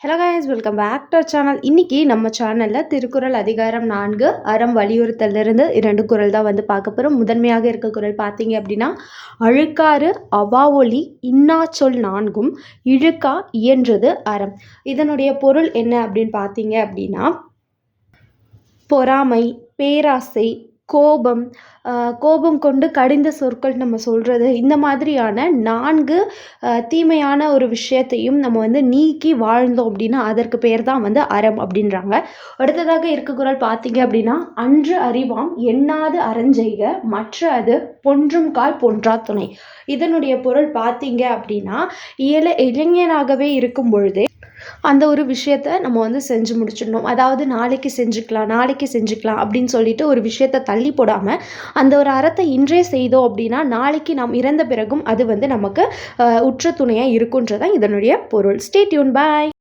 Hello guys, welcome back to channel. இன்றைக்கி நம்ம சேனலில் திருக்குறள் அதிகாரம் 4 அறம் வலியுறுத்தலிருந்து 2 குறள் தான் வந்து பார்க்க போகிறோம். முதன்மையாக இருக்க குறள் பார்த்தீங்க அப்படின்னா, அழுக்காறு அவாவொலி இன்னாச்சொல் நான்கும் இழுக்கா இயன்றது அறம். இதனுடைய பொருள் என்ன அப்படின்னு பார்த்தீங்க அப்படின்னா, பொறாமை, பேராசை, கோபம், கோபம் கொண்டு கடிந்த சொற்கள் நம்ம சொல்கிறது, இந்த மாதிரியான 4 தீமையான ஒரு விஷயத்தையும் நம்ம வந்து நீக்கி வாழ்ந்தோம் அப்படின்னா அதற்கு பேர் தான் வந்து அறம் அப்படின்றாங்க. அடுத்ததாக இருக்க குறள் பார்த்தீங்க அப்படின்னா, அன்று அறிவாம் எண்ணாது அறஞ்செய்க மற்ற அது பொன்றும் கால் பொன்றா துணை. இதனுடைய பொருள் பார்த்தீங்க அப்படின்னா, இளைஞனாகவே இருக்கும் பொழுதே அந்த ஒரு விஷயத்த நம்ம வந்து செஞ்சு முடிச்சிடணும். அதாவது நாளைக்கு செஞ்சுக்கலாம் அப்படின்னு சொல்லிட்டு ஒரு விஷயத்த தள்ளி போடாமல் அந்த ஒரு அறத்தை இன்றே செய்தோம் அப்படின்னா நாளைக்கு நாம் இறந்த பிறகும் அது வந்து நமக்கு உற்ற துணையாக இருக்குன்றதான் இதனுடைய பொருள். ஸ்டே டியூன், பாய்.